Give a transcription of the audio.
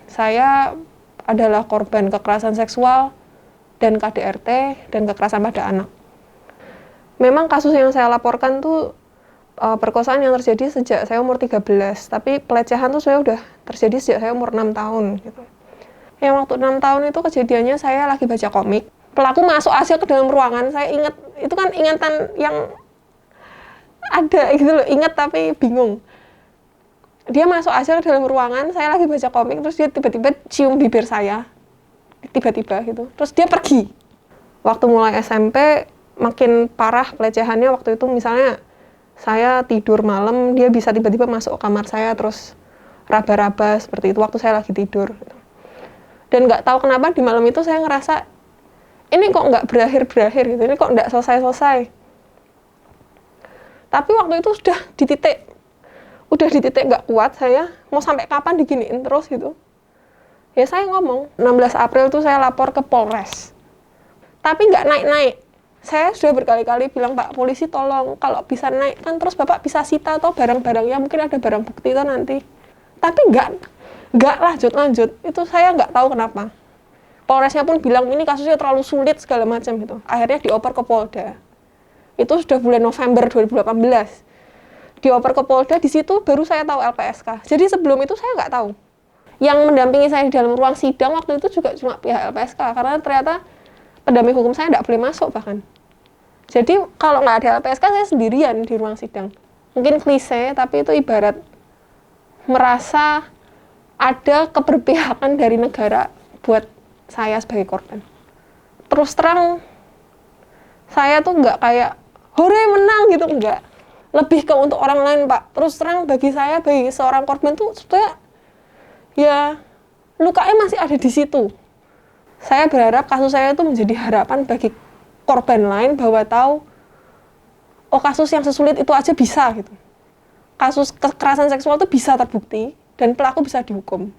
Saya adalah korban kekerasan seksual dan KDRT dan kekerasan pada anak. Memang kasus yang saya laporkan tuh perkosaan yang terjadi sejak saya umur 13, tapi pelecehan tuh saya udah terjadi sejak saya umur 6 tahun gitu. Yang waktu 6 tahun itu kejadiannya saya lagi baca komik. Pelaku masuk aja ke dalam ruangan, saya ingat, itu kan ingatan yang ada gitu loh, ingat tapi bingung. Dia masuk aja ke dalam ruangan, saya lagi baca komik, terus dia tiba-tiba cium bibir saya. Tiba-tiba gitu, terus dia pergi. Waktu mulai SMP, makin parah pelecehannya waktu itu, misalnya saya tidur malam, dia bisa tiba-tiba masuk ke kamar saya, terus raba-raba seperti itu waktu saya lagi tidur. Dan nggak tahu kenapa di malam itu saya ngerasa, ini kok nggak berakhir-berakhir gitu, ini kok nggak selesai-selesai. Tapi waktu itu udah di titik nggak kuat saya, mau sampai kapan diginiin terus gitu. Ya saya ngomong, 16 April tuh saya lapor ke Polres. Tapi nggak naik-naik. Saya sudah berkali-kali bilang, Pak polisi tolong, kalau bisa naik kan terus Bapak bisa sita atau barang-barangnya, mungkin ada barang bukti itu nanti. Tapi nggak lanjut. Itu saya nggak tahu kenapa. Polresnya pun bilang ini kasusnya terlalu sulit segala macam gitu. Akhirnya dioper ke Polda. Itu sudah bulan November 2018. Dioper ke Polda, di situ baru saya tahu LPSK. Jadi sebelum itu saya nggak tahu. Yang mendampingi saya di dalam ruang sidang waktu itu juga cuma pihak LPSK, karena ternyata pendamping hukum saya nggak boleh masuk bahkan. Jadi kalau nggak ada LPSK saya sendirian di ruang sidang. Mungkin klise, tapi itu ibarat merasa ada keberpihakan dari negara buat saya sebagai korban. Terus terang, saya tuh nggak kayak, hore menang gitu, enggak. Lebih ke untuk orang lain, Pak. Terus terang bagi saya, bagi seorang korban tuh sebetulnya, ya lukanya masih ada di situ. Saya berharap kasus saya itu menjadi harapan bagi korban lain bahwa tahu, oh kasus yang sesulit itu aja bisa gitu. Kasus kekerasan seksual itu bisa terbukti dan pelaku bisa dihukum.